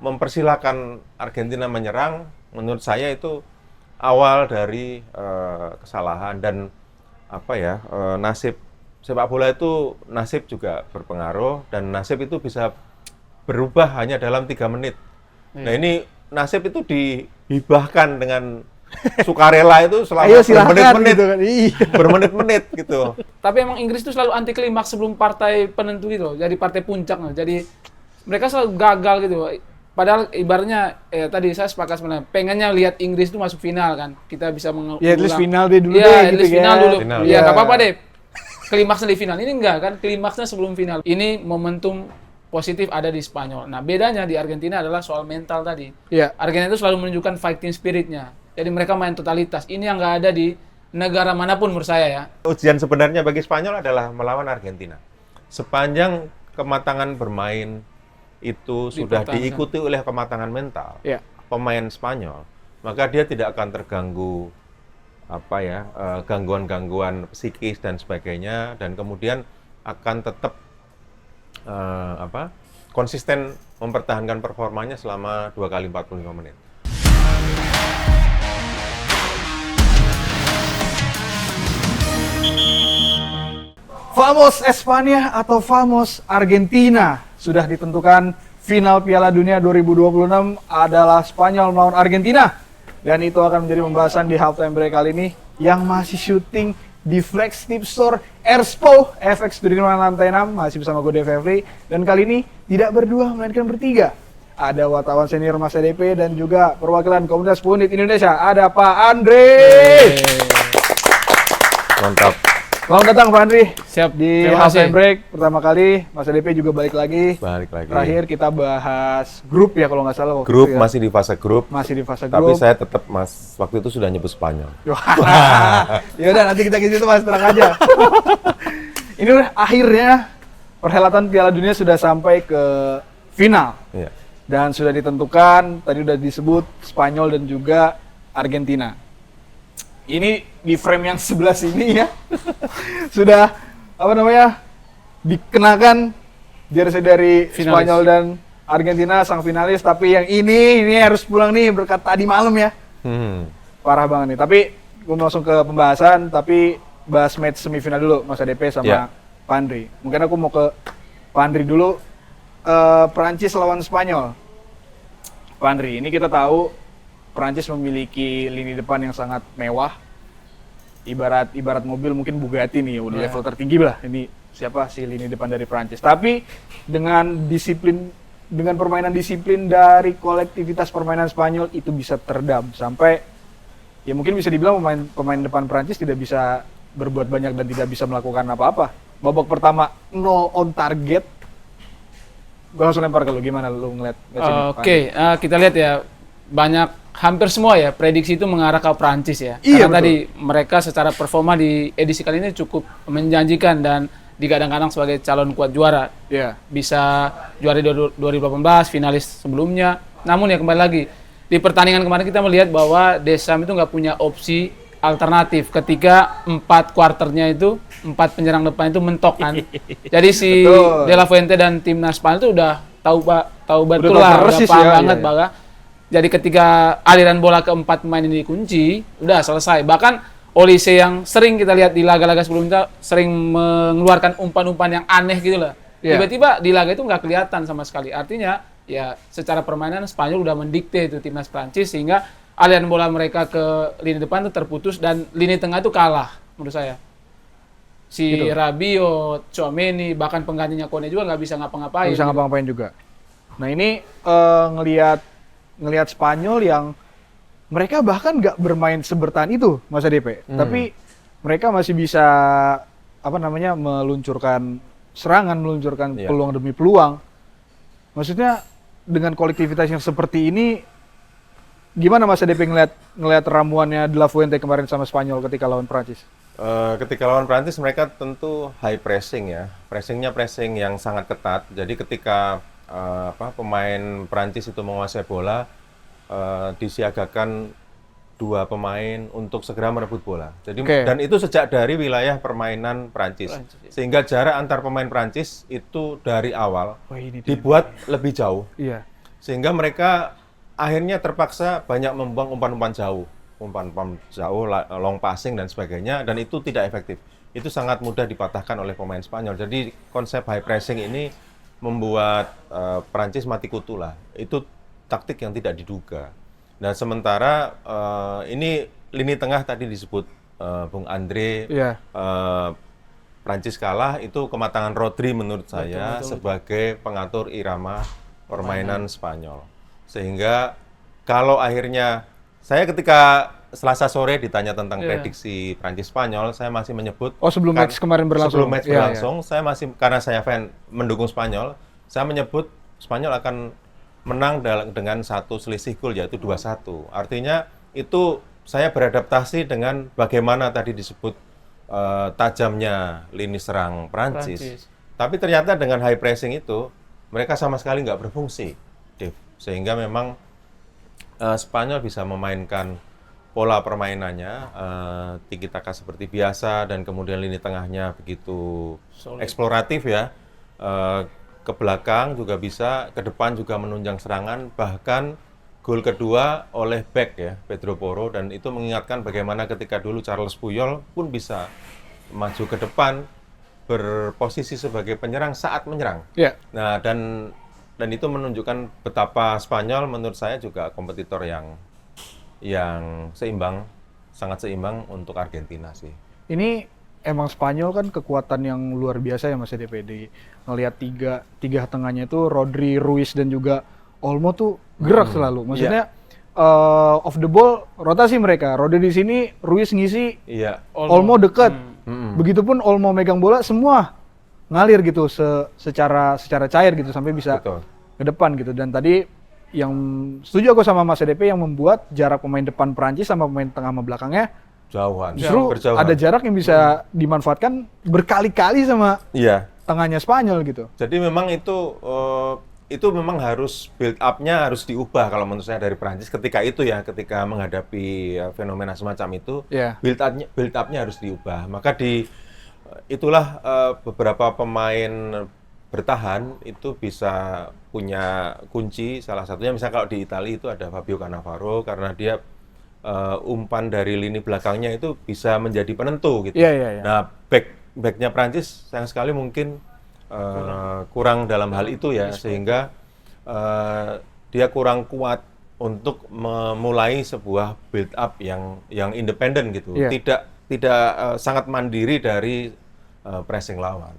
mempersilahkan Argentina menyerang, menurut saya itu awal dari kesalahan. Dan nasib sepak bola itu, nasib juga berpengaruh, dan nasib itu bisa berubah hanya dalam 3 menit. Nah, ini nasib itu dihibahkan dengan sukarela itu selama bermenit-menit, gitu kan. bermenit-menit gitu. Tapi emang Inggris itu selalu anti klimaks sebelum partai penentu gitu, jadi partai puncak. Jadi mereka selalu gagal gitu. Padahal ibaratnya tadi saya sepakat sebenarnya, pengennya lihat Inggris itu masuk final kan. Kita bisa mengulang. Ya, at least final deh dulu ya, deh at gitu least kan. final dulu. Final. Ya, nggak apa-apa deh. Klimaksnya di final. Ini enggak kan, klimaksnya sebelum final. Ini momentum positif ada di Spanyol. Nah, bedanya di Argentina adalah soal mental tadi. Iya. Argentina itu selalu menunjukkan fighting spirit-nya. Jadi mereka main totalitas. Ini yang nggak ada di negara manapun menurut saya ya. Ujian sebenarnya bagi Spanyol adalah melawan Argentina. Sepanjang kematangan bermain itu sudah diikuti oleh kematangan mental pemain Spanyol, maka dia tidak akan terganggu gangguan-gangguan psikis dan sebagainya, dan kemudian akan tetap konsisten mempertahankan performanya selama 2 kali 45 menit. Vamos Espanya atau Vamos Argentina. Sudah ditentukan final Piala Dunia 2026 adalah Spanyol melawan Argentina. Dan itu akan menjadi pembahasan di halftime break kali ini yang masih syuting di Flagship Store Erspo FX Studio lantai 6, masih bersama gue Devevri. Dan kali ini tidak berdua melainkan bertiga. Ada wartawan senior Mas EDP dan juga perwakilan komunitas Punit Indonesia. Ada Pak Andre. Mantap. Selamat datang Pak Andri. Siap. Di halftime break pertama kali, Mas EDP juga balik lagi. Terakhir kita bahas grup ya kalau nggak salah. Grup ya. Masih di fase grup. Masih di fase Tapi grup. saya tetap waktu itu sudah nyebut Spanyol. Ya udah nanti kita ke situ Mas, tenang aja. Ini udah akhirnya perhelatan Piala Dunia sudah sampai ke final. Iya. Dan sudah ditentukan, tadi udah disebut Spanyol dan juga Argentina. Ini di frame yang sebelah sini ya. Sudah dikenakan jersey dari Finalis. Spanyol dan Argentina sang finalis, tapi yang ini harus pulang nih berkat tadi malam ya. Parah banget nih. Tapi gue langsung ke pembahasan, tapi bahas match semifinal dulu Mas ADP sama Pak Andri. Mungkin aku mau ke Pak Andri dulu. Perancis lawan Spanyol. Pak Andri, ini kita tahu Perancis memiliki lini depan yang sangat mewah. Ibarat mobil mungkin Bugatti nih, udah level tertinggi lah. Ini siapa sih lini depan dari Perancis. Tapi dengan permainan disiplin dari kolektivitas permainan Spanyol itu bisa teredam sampai ya mungkin bisa dibilang pemain depan Perancis tidak bisa berbuat banyak dan tidak bisa melakukan apa-apa. Babak pertama 0 on target. Gue langsung lempar ke lu, gimana lu ngeliat match ini? Oke, kita lihat ya, hampir semua ya prediksi itu mengarah ke Prancis ya. Iya, Karena tadi mereka secara performa di edisi kali ini cukup menjanjikan dan digadang-gadang sebagai calon kuat juara. Iya. Bisa juara 2018, finalis sebelumnya. Namun ya kembali lagi, di pertandingan kemarin kita melihat bahwa Deschamps itu nggak punya opsi alternatif ketika 4 kuarternya itu 4 penyerang depan itu mentok kan. Jadi si De La Fuente dan timnas Spanyol itu udah tahu betul lah, udah paham banget bahwa jadi ketika aliran bola ke 4 pemain ini dikunci, udah selesai. Bahkan Olise yang sering kita lihat di laga-laga sebelumnya sering mengeluarkan umpan-umpan yang aneh gitu lah. Tiba-tiba di laga itu nggak kelihatan sama sekali. Artinya ya secara permainan Spanyol udah mendikte itu timnas Prancis sehingga aliran bola mereka ke lini depan itu terputus dan lini tengah itu kalah menurut saya. Si gitu. Rabiot, Tchouaméni, bahkan penggantinya Kone juga nggak bisa ngapa-ngapain. Nggak bisa ngapa-ngapain juga. Nah ini ngelihat Spanyol yang mereka bahkan nggak bermain sebertahan itu Mas ADP, tapi mereka masih bisa meluncurkan serangan, meluncurkan peluang demi peluang. Maksudnya dengan kolektivitas yang seperti ini, gimana Mas ADP ngelihat ramuannya De La Fuente kemarin sama Spanyol ketika lawan Prancis? Ketika lawan Prancis mereka tentu high pressing ya, pressing yang sangat ketat. Jadi ketika pemain Prancis itu menguasai bola, disiagakan 2 pemain untuk segera merebut bola. Jadi dan itu sejak dari wilayah permainan Prancis. Sehingga jarak antar pemain Prancis itu dari awal dibuat lebih jauh. Iya. Sehingga mereka akhirnya terpaksa banyak membuang umpan-umpan jauh, long passing dan sebagainya, dan itu tidak efektif. Itu sangat mudah dipatahkan oleh pemain Spanyol. Jadi konsep high pressing ini membuat Prancis mati kutu lah. Itu taktik yang tidak diduga. Dan sementara ini lini tengah tadi disebut Bung Andre, Prancis kalah, itu kematangan Rodri menurut saya sebagai pengatur irama permainan Spanyol. Sehingga kalau akhirnya saya ketika Selasa sore ditanya tentang prediksi Prancis Spanyol, saya masih menyebut sebelum match kemarin berlangsung. Sebelum match berlangsung, saya masih, karena saya fan mendukung Spanyol, saya menyebut Spanyol akan menang dengan satu selisih gol, yaitu 2-1. Artinya itu saya beradaptasi dengan bagaimana tadi disebut tajamnya lini serang Prancis. Tapi ternyata dengan high pressing itu mereka sama sekali nggak berfungsi, Dave. Sehingga memang Spanyol bisa memainkan pola permainannya tiki taka seperti biasa, dan kemudian lini tengahnya begitu eksploratif ya, ke belakang juga bisa, ke depan juga menunjang serangan, bahkan gol kedua oleh back ya, Pedro Porro, dan itu mengingatkan bagaimana ketika dulu Charles Puyol pun bisa maju ke depan berposisi sebagai penyerang saat menyerang. Nah, dan itu menunjukkan betapa Spanyol menurut saya juga kompetitor yang seimbang, sangat seimbang untuk Argentina sih. Ini emang Spanyol kan kekuatan yang luar biasa ya Mas DPD. Ngelihat tiga tengahnya itu Rodri, Ruiz dan juga Olmo tuh gerak selalu. Maksudnya off the ball rotasi mereka. Rodri di sini, Ruiz ngisi, Olmo dekat. Begitupun Olmo megang bola, semua ngalir gitu secara cair gitu sampai bisa ke depan gitu. Dan tadi yang setuju aku sama Mas EDP yang membuat jarak pemain depan Prancis sama pemain tengah sama belakangnya justru ada jarak yang bisa dimanfaatkan berkali-kali sama tengahnya Spanyol gitu. Jadi memang itu memang harus build up-nya harus diubah kalau menurut saya dari Prancis ketika ketika menghadapi fenomena semacam itu, build up-nya harus diubah. Maka itulah beberapa pemain bertahan itu bisa punya kunci, salah satunya misalnya kalau di Italia itu ada Fabio Cannavaro, karena dia umpan dari lini belakangnya itu bisa menjadi penentu gitu. Nah, backnya Prancis sayang sekali mungkin kurang dalam hal itu ya, sehingga dia kurang kuat untuk memulai sebuah build up yang independen gitu. Tidak sangat mandiri dari pressing lawan.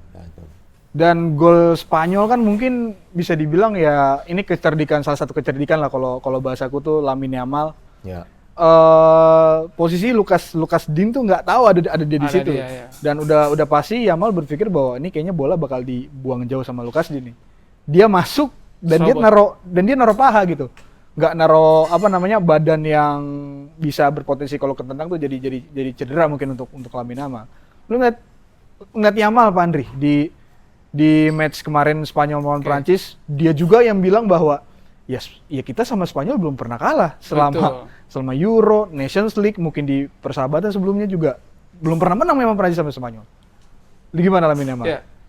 Dan gol Spanyol kan mungkin bisa dibilang ya ini salah satu kecerdikan lah kalau bahasaku tuh Lamine Yamal. Posisi Lucas Digne tuh nggak tahu ada dia di situ. Dan udah pasti Yamal berpikir bahwa ini kayaknya bola bakal dibuang jauh sama Lucas Digne. Dia masuk dan dia naro paha gitu. Nggak naro badan yang bisa berpotensi kalau ketendang tuh jadi cedera mungkin untuk Lamine Yamal. Lu ngeliat Yamal Pak Andri di match kemarin Spanyol melawan Prancis, dia juga yang bilang bahwa ya kita sama Spanyol belum pernah kalah selama Euro, Nations League, mungkin di persahabatan sebelumnya juga belum pernah menang memang Prancis sama Spanyol. Gimana Lamine Yamal?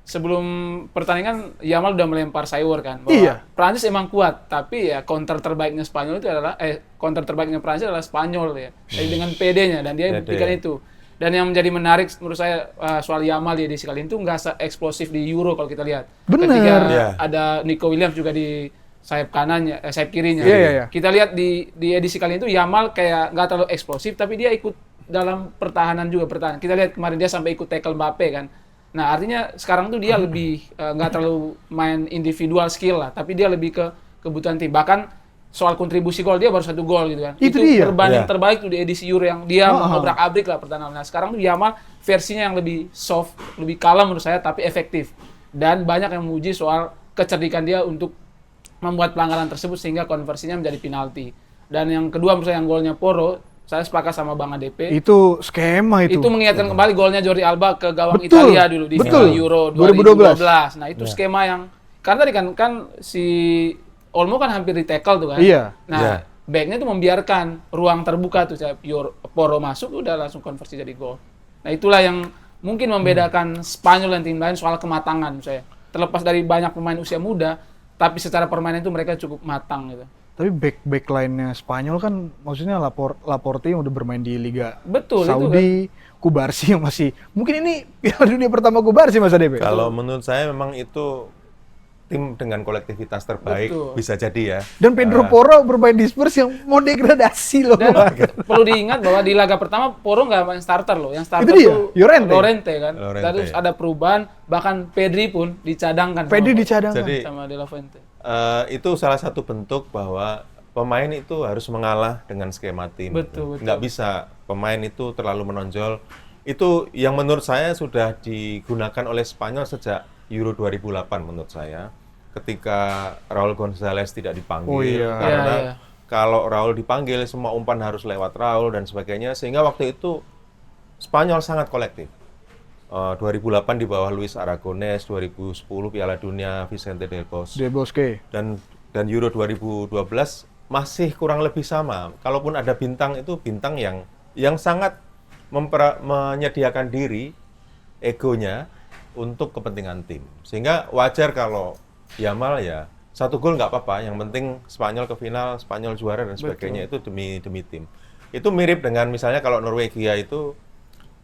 Sebelum pertandingan Yamal udah melempar sayur kan bahwa Prancis emang kuat, tapi ya counter terbaiknya Spanyol itu adalah counter terbaiknya Prancis adalah Spanyol ya. Jadi dengan PD-nya, dan dia buktikan itu. Dan yang menjadi menarik menurut saya soal Yamal di edisi kali ini tuh nggak se-eksplosif di Euro kalau kita lihat. Ketika ada Nico Williams juga di sayap kanannya, sayap kirinya. Kita lihat di edisi kali itu Yamal kayak nggak terlalu eksplosif, tapi dia ikut dalam pertahanan juga bertahan. Kita lihat kemarin dia sampai ikut tackle Mbappe kan. Nah artinya sekarang tuh dia lebih nggak terlalu main individual skill lah, tapi dia lebih ke kebutuhan tim. Bahkan soal kontribusi gol dia baru 1 gol gitu kan. Itu perbanding terbaik tuh di edisi Euro yang dia obrak-abrik lah pertahanan. Nah sekarang tuh Yamal versinya yang lebih soft, lebih kalem menurut saya, tapi efektif. Dan banyak yang memuji soal kecerdikan dia untuk membuat pelanggaran tersebut sehingga konversinya menjadi penalti. Dan yang kedua menurut saya yang golnya Porro, saya sepakat sama Bang ADP. Itu skema itu. Itu mengingatkan kembali golnya Jordi Alba ke gawang Italia dulu di final Euro 2012. Nah itu skema yang, karena tadi kan si Olmo kan hampir di tackle tuh kan. Nah backnya tuh membiarkan ruang terbuka tuh, Porro masuk udah langsung konversi jadi gol. Nah itulah yang mungkin membedakan Spanyol dan tim lain soal kematangan saya. Terlepas dari banyak pemain usia muda, tapi secara permainan itu mereka cukup matang gitu. Tapi back line-nya Spanyol kan maksudnya Laporte yang udah bermain di Liga Betul, itu Saudi, Kubarsi yang masih mungkin ini Piala Dunia pertama Kubarsi Mas ADP. Kalau menurut saya memang itu tim dengan kolektivitas terbaik, Betul. bisa jadi ya. Dan Pedro Porro bermain di Spurs yang mau degradasi loh. Dan perlu diingat bahwa di laga pertama Porro nggak main starter loh. Yang starter Itu dia, tuh Llorente kan. Llorente. Terus ada perubahan, bahkan Pedri pun dicadangkan. Pedri sama- dicadangkan. Jadi sama De La Fuente. itu salah satu bentuk bahwa pemain itu harus mengalah dengan skema tim. Betul. Nggak bisa pemain itu terlalu menonjol. Itu yang menurut saya sudah digunakan oleh Spanyol sejak Euro 2008 menurut saya. Ketika Raul Gonzalez tidak dipanggil, Oh iya. karena Iya, iya. kalau Raul dipanggil semua umpan harus lewat Raul dan sebagainya, sehingga waktu itu Spanyol sangat kolektif. 2008 di bawah Luis Aragonés, 2010 Piala Dunia Vicente del Bosque, De Bosque. dan Euro 2012 masih kurang lebih sama. Kalaupun ada bintang itu bintang yang sangat menyediakan diri egonya untuk kepentingan tim. Sehingga wajar kalau Yamal ya 1 gol nggak apa-apa, yang penting Spanyol ke final, Spanyol juara dan sebagainya. Itu demi tim. Itu mirip dengan misalnya kalau Norwegia itu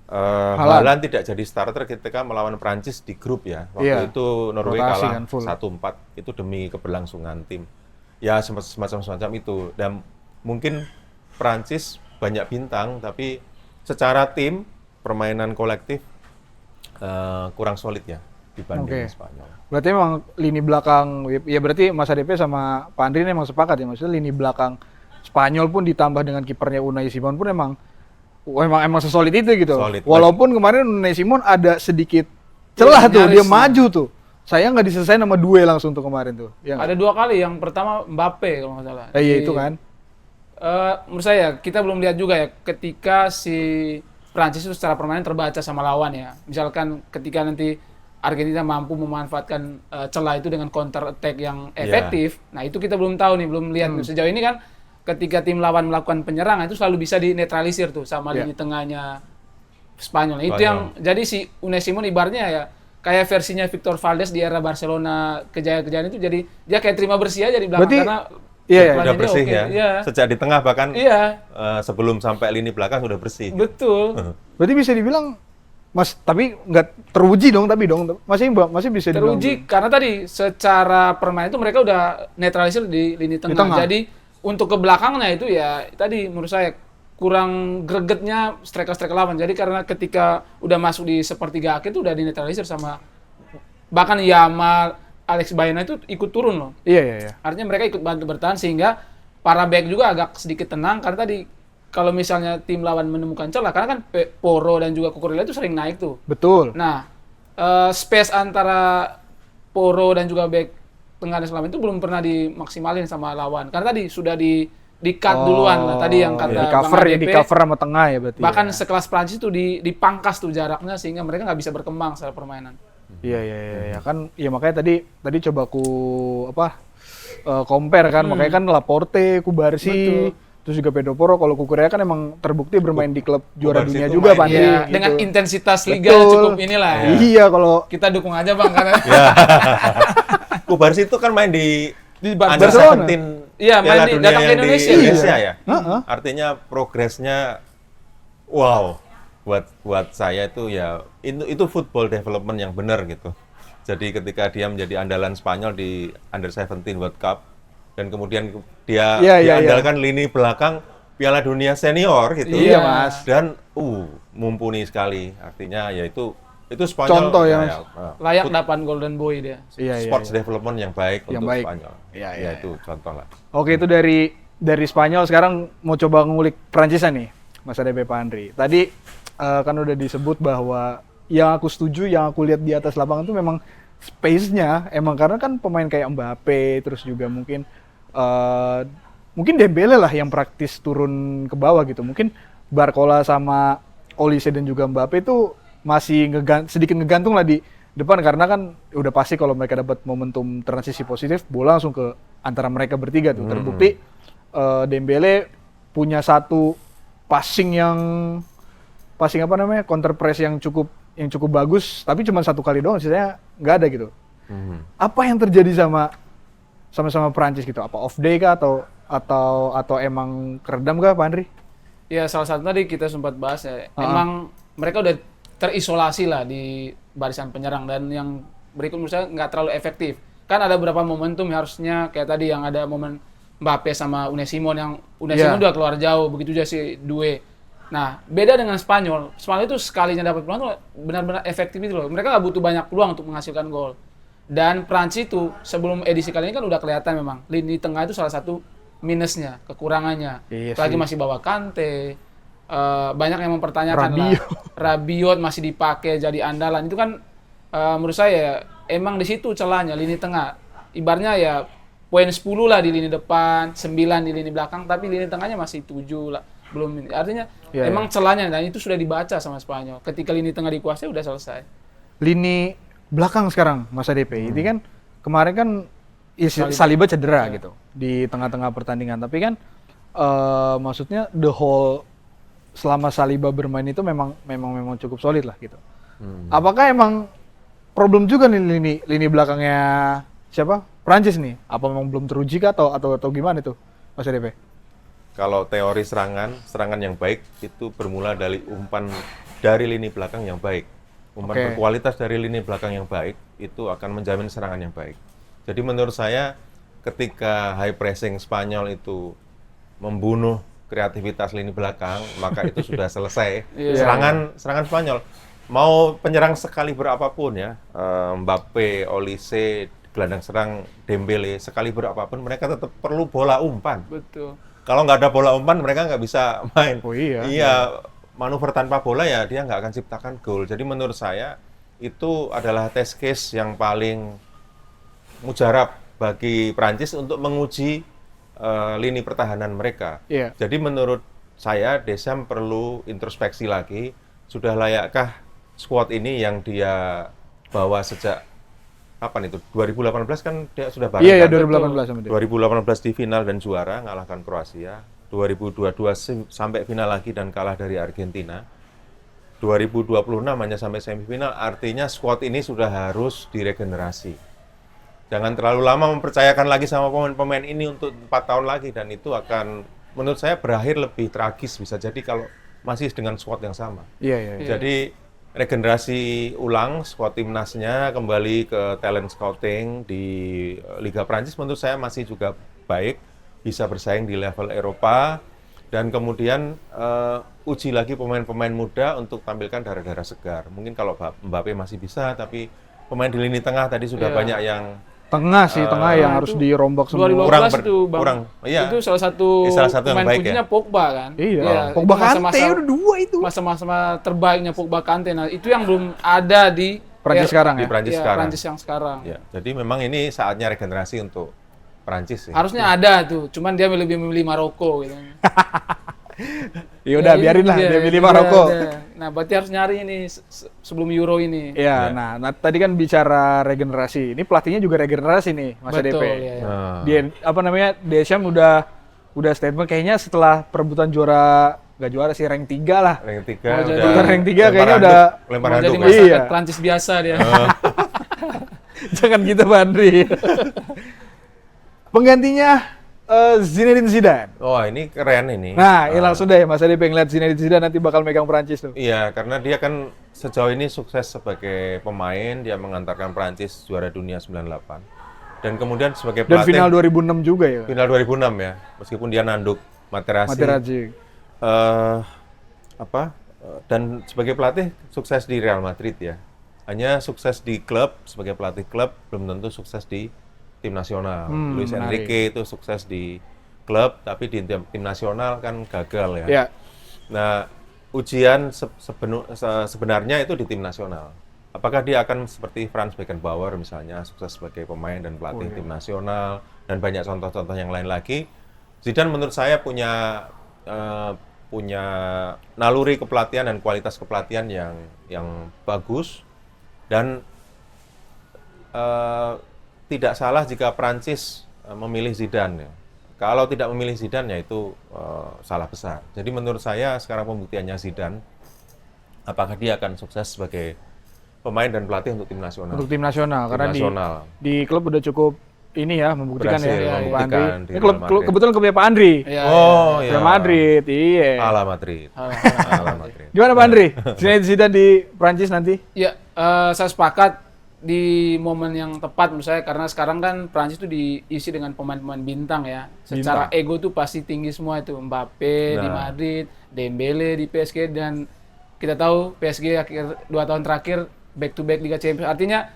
Haaland tidak jadi starter ketika melawan Prancis di grup ya. Waktu Iya. itu Norwegia Rotasi kalah kan, full. 1-4, itu demi keberlangsungan tim. Ya semacam itu. Dan mungkin Prancis banyak bintang, tapi secara tim permainan kolektif kurang solid ya dibanding Oke. Spanyol. Berarti memang lini belakang, ya berarti Mas ADP sama Pak Andri ini emang sepakat ya, maksudnya lini belakang Spanyol pun ditambah dengan kipernya Unai Simon pun emang sesolid itu gitu. Solid. Walaupun kemarin Unai Simon ada sedikit celah tuh, Nyaris dia nih. maju tuh. Saya nggak diselesain sama Due langsung tuh kemarin tuh. Ya nggak? Ada 2 kali, yang pertama Mbappe kalau nggak salah. Iya Di- itu kan. Menurut saya kita belum lihat juga ya ketika si Prancis itu secara permainan terbaca sama lawan ya. Misalkan ketika nanti Argentina mampu memanfaatkan celah itu dengan counter attack yang efektif. Nah, itu kita belum tahu nih, belum lihat. Sejauh ini kan ketika tim lawan melakukan penyerangan itu selalu bisa dinetralisir tuh sama Iya. lini tengahnya Spanyol. Itu Spanyol. yang jadi si Unai Simon ibaratnya ya kayak versinya Victor Valdes di era Barcelona kejayaan-kejayaan itu, jadi dia kayak terima bersih aja di belakang Berarti- karena Iya, iya. Udah pelannya dia bersih oke. ya. Iya. Sejak di tengah bahkan Iya, sebelum sampai lini belakang sudah bersih. betul. Berarti bisa dibilang Mas, tapi nggak teruji dong, masih bisa dibilang. Teruji karena tadi secara permainan itu mereka udah netralisir di lini tengah. tengah. Jadi untuk ke belakangnya itu ya tadi menurut saya kurang gregetnya striker-striker lawan. Jadi karena ketika udah masuk di sepertiga akhir itu udah dinetralisir sama bahkan Yamal, Alex Baena itu ikut turun loh. Iya. Artinya mereka ikut bantu bertahan sehingga para back juga agak sedikit tenang karena tadi kalau misalnya tim lawan menemukan celah, karena kan Porro dan juga Cucurella itu sering naik tuh. Betul. Nah, space antara Porro dan juga back tengah dan selama itu belum pernah dimaksimalin sama lawan. Karena tadi sudah di cut duluan lah tadi yang kata di Bang cover ya, ADP. di cover sama tengah ya berarti. Bahkan ya. sekelas Prancis itu dipangkas tuh jaraknya sehingga mereka nggak bisa berkembang secara permainan. Iya kan, ya makanya tadi coba compare kan, makanya kan Laporte, Kubarsi, Betul. terus juga Pedro Porro. Kalau Cucurella kan emang terbukti bermain di klub juara Kubarsi dunia itu juga main Pak Andri. Iya, gitu. dengan intensitas liga Betul. cukup inilah ya. Iya, kalau Kita dukung aja Bang karena Kubarsi itu kan main di Under Barcelona. 17 Iya, main Piala di- Dunia datang ke yang Indonesia. di Indonesia ya. Heeh. Artinya progresnya wow. Buat saya itu ya itu football development yang benar gitu. Jadi ketika dia menjadi andalan Spanyol di Under 17 World Cup dan kemudian dia Iya. diandalkan lini belakang Piala Dunia senior gitu. Iya, Mas. Dan mumpuni sekali. Artinya ya itu Spanyol Contoh ya, Mas. layak dapat Golden Boy dia. Iya. sports development yang baik Yang untuk baik. Spanyol. Iya. Ya itu contoh lah. Oke, itu dari Spanyol. Sekarang mau coba ngulik Prancisnya nih, Mas ADP Pak Andri. Tadi kan udah disebut bahwa yang aku setuju, yang aku lihat di atas lapangan itu memang space-nya, emang karena kan pemain kayak Mbappe, terus juga mungkin Dembele lah yang praktis turun ke bawah gitu. Mungkin Barcola sama Olise dan juga Mbappe itu masih sedikit ngegantung lah di depan, karena kan udah pasti kalau mereka dapat momentum transisi positif, bola langsung ke antara mereka bertiga tuh. Terbukti Dembele punya satu passing counter press yang cukup bagus, tapi cuma 1 kali doang, sisanya nggak ada gitu. Apa yang terjadi sama sama Prancis gitu? Apa off day kah atau emang keredam kah, Pak Andri? Ya salah satu tadi kita sempat bahas ya, Ah. emang mereka udah terisolasi lah di barisan penyerang dan yang berikut menurut saya nggak terlalu efektif. Kan ada beberapa momentum yang harusnya kayak tadi yang ada momen Mbappe sama Unai Simon yang Unai Iya. Simon udah keluar jauh, begitu juga si Due. Nah, beda dengan Spanyol. Spanyol itu sekalinya dapat peluang tuh benar-benar efektif itu loh. Mereka nggak butuh banyak peluang untuk menghasilkan gol. Dan Prancis itu sebelum edisi kali ini kan udah kelihatan memang lini tengah itu salah satu minusnya, kekurangannya. Iya Lagi sih. masih bawa Kante, banyak yang mempertanyakan Rabiot. lah. Rabiot masih dipakai jadi andalan. Itu kan menurut saya emang di situ celahnya lini tengah. Ibaratnya ya poin 10 lah di lini depan, 9 di lini belakang, tapi lini tengahnya masih 7 lah. Belum ini. Artinya Iya, emang celahnya dan itu sudah dibaca sama Spanyol. Ketika lini tengah dikuasai udah selesai. Lini belakang sekarang Mas ADP. Ini kan kemarin kan Saliba cedera gitu di tengah-tengah pertandingan. Tapi kan maksudnya the whole selama Saliba bermain itu memang cukup solid lah gitu. Apakah emang problem juga nih lini belakangnya siapa? Prancis nih. Apa memang belum teruji kah atau gimana itu Mas ADP? Kalau teori serangan yang baik itu bermula dari umpan dari lini belakang yang baik. Umpan Oke. berkualitas dari lini belakang yang baik itu akan menjamin serangan yang baik. Jadi menurut saya ketika high pressing Spanyol itu membunuh kreativitas lini belakang, maka itu sudah selesai. Iya. Serangan Spanyol. Mau penyerang sekali berapapun ya, Mbappe, Olise, gelandang serang Dembele, sekali berapapun mereka tetap perlu bola umpan. Betul. Kalau nggak ada bola umpan, mereka nggak bisa main. Oh iya. Iya, manuver tanpa bola ya dia nggak akan ciptakan gol. Jadi menurut saya itu adalah test case yang paling mujarab bagi Prancis untuk menguji lini pertahanan mereka. Iya. Jadi menurut saya Deschamps perlu introspeksi lagi. Sudah layakkah squad ini yang dia bawa sejak kapan itu? 2018 kan dia sudah bareng Iya ya kan? 2018 sama dia. 2018 di final dan juara, ngalahkan Kroasia. 2022 sampai final lagi dan kalah dari Argentina. 2026 hanya sampai semifinal, artinya squad ini sudah harus diregenerasi. Jangan terlalu lama mempercayakan lagi sama pemain-pemain ini untuk 4 tahun lagi, dan itu akan menurut saya berakhir lebih tragis bisa jadi kalau masih dengan squad yang sama. Iya. Jadi regenerasi ulang squad timnasnya, kembali ke talent scouting di Liga Prancis menurut saya masih juga baik, bisa bersaing di level Eropa, dan kemudian uji lagi pemain-pemain muda untuk tampilkan darah-darah segar. Mungkin kalau Mbappe masih bisa, tapi pemain di lini tengah tadi sudah Iya. banyak yang Tengah sih, tengah yang harus itu dirombak semua. 2012 itu Bang. kurang. Iya. Itu salah satu yang pemain baik kuncinya ya. Pogba kan. Iya, itu Pogba Kante masa-masa- udah 2 itu. Masa-masa terbaiknya Pogba Kante. Nah, itu yang belum ada di Prancis sekarang Di ya. Prancis Iya, sekarang. Prancis yang sekarang. Ya, jadi memang ini saatnya regenerasi untuk Prancis sih. Harusnya ada tuh, cuman dia lebih memilih Maroko gitu. Ya udah biarin lah Iya, dia pilih iya, Maroko. iya. Nah, berarti harus nyari ini sebelum Euro ini. Iya, Ya. nah tadi kan bicara regenerasi. Ini pelatihnya juga regenerasi nih, Mas Betul, ADP. iya, iya. Nah, Dia apa namanya? Deschamps udah statement kayaknya setelah perebutan juara, nggak juara sih, rank 3 lah. rank 3 Oh, jadi- udah rank 3 lempar kayaknya handuk, udah lempar Mau handuk. jadi ya. masyarakat Iya. Prancis biasa dia. Jangan gitu, Pak Andri. Penggantinya Zinedine Zidane. Oh, ini keren ini. Nah, ini langsung deh Mas Adi pengen lihat Zinedine Zidane nanti bakal megang Prancis tuh. Iya, karena dia kan sejauh ini sukses sebagai pemain, dia mengantarkan Prancis juara dunia 98. Dan kemudian sebagai Dan pelatih final 2006 juga ya. final 2006 ya, meskipun dia nanduk Materazzi. Materazzi. Dan sebagai pelatih sukses di Real Madrid ya. Hanya sukses di klub sebagai pelatih klub, belum tentu sukses di tim nasional. Luis menarik. Enrique itu sukses di klub, tapi di tim nasional kan gagal ya. Ya. Nah, ujian sebenarnya itu di tim nasional. Apakah dia akan seperti Franz Beckenbauer misalnya, sukses sebagai pemain dan pelatih tim nasional, dan banyak contoh-contoh yang lain lagi. Zidane menurut saya punya naluri kepelatihan dan kualitas kepelatihan yang bagus, dan tidak salah jika Prancis memilih Zidane ya. Kalau tidak memilih Zidane ya itu salah besar. Jadi menurut saya sekarang pembuktiannya Zidane, apakah dia akan sukses sebagai pemain dan pelatih untuk tim nasional. Untuk tim nasional Tim karena nasional. di klub udah cukup ini ya membuktikan Berhasil ya Pak membuktikan Andri. di Ini Real Madrid. kebetulan klubnya Pak Andri. Iya, Oh iya. Real Madrid, iya. Ala Madrid. iya. Ala Madrid. Gimana Pak Andri? Zidane di Prancis nanti? Ya, saya sepakat di momen yang tepat menurut saya karena sekarang kan Prancis itu diisi dengan pemain-pemain bintang ya. Secara ego tuh pasti tinggi semua itu. Mbappe di Nah. Madrid, Dembele di PSG dan kita tahu PSG akhir 2 tahun terakhir back to back Liga Champions. Artinya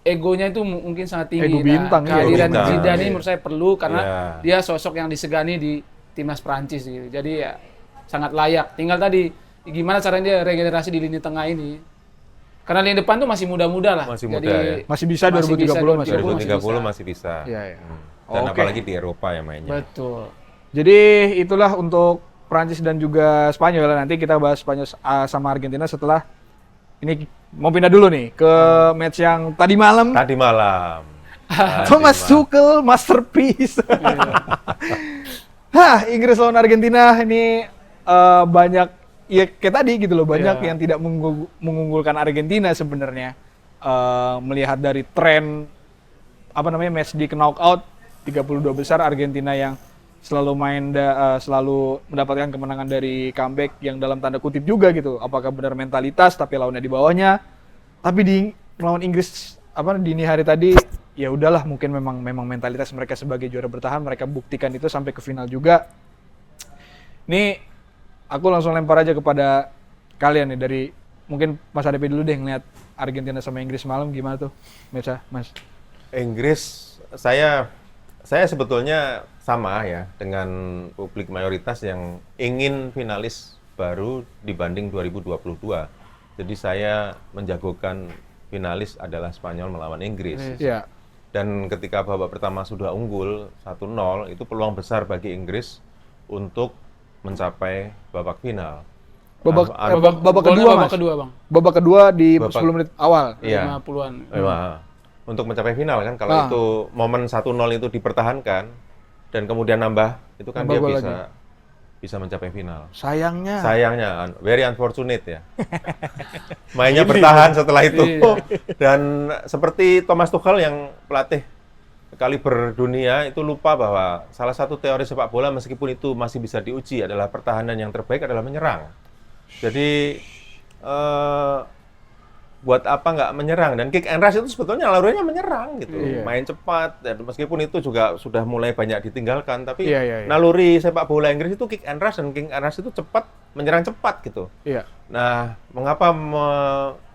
egonya itu mungkin sangat tinggi. Ego bintang, iya. Kehadiran Ego bintang, Zidane ini iya. menurut saya perlu karena Iya. dia sosok yang disegani di timnas Prancis gitu. Jadi ya sangat layak. Tinggal tadi gimana caranya dia regenerasi di lini tengah ini. Karena lini depan tuh masih muda-muda lah. Masih Jadi, muda ya. Masih bisa 2030 masih. 2030 masih bisa. Iya, iya. Dan Oke. apalagi di Eropa ya mainnya. Betul. Jadi itulah untuk Prancis dan juga Spanyol. Nanti kita bahas Spanyol sama Argentina setelah ini mau pindah dulu nih ke match yang tadi malam. Tadi malam. Thomas Tuchel masterpiece. Hah, Inggris lawan Argentina ini banyak ya kayak tadi gitu loh, banyak Iya. yang tidak mengunggulkan Argentina sebenarnya. Melihat dari tren apa namanya match di knockout 32 besar Argentina yang selalu selalu mendapatkan kemenangan dari comeback yang dalam tanda kutip juga gitu. Apakah benar mentalitas tapi lawannya di bawahnya. Tapi di lawan Inggris apa dini hari tadi ya udahlah mungkin memang mentalitas mereka sebagai juara bertahan mereka buktikan itu sampai ke final juga. Ini aku langsung lempar aja kepada kalian nih dari mungkin Mas ADP dulu deh ngeliat Argentina sama Inggris malam gimana tuh Mas? Inggris saya sebetulnya sama ya dengan publik mayoritas yang ingin finalis baru dibanding 2022. Jadi saya menjagokan finalis adalah Spanyol melawan Inggris. Iya. Dan ketika babak pertama sudah unggul 1-0, itu peluang besar bagi Inggris untuk mencapai babak final. Babak Golnya kedua babak Mas. kedua, Bang. Babak kedua di Babak- 10 menit awal. Iya. 50-an. Untuk mencapai final kan, kalau Ah. itu momen 1-0 itu dipertahankan dan kemudian nambah, itu kan Nambah dia gol bisa mencapai final. Sayangnya. Sayangnya, very unfortunate ya. Mainnya bertahan setelah itu. Iya. Dan seperti Thomas Tuchel yang pelatih kaliber dunia itu lupa bahwa salah satu teori sepak bola meskipun itu masih bisa diuji adalah pertahanan yang terbaik adalah menyerang. Jadi buat apa nggak menyerang, dan kick and rush itu sebetulnya alurnya menyerang gitu, Iya. main cepat, dan meskipun itu juga sudah mulai banyak ditinggalkan, tapi Iya. naluri sepak bola Inggris itu kick and rush, dan kick and rush itu cepat, menyerang cepat gitu. Iya. Nah, mengapa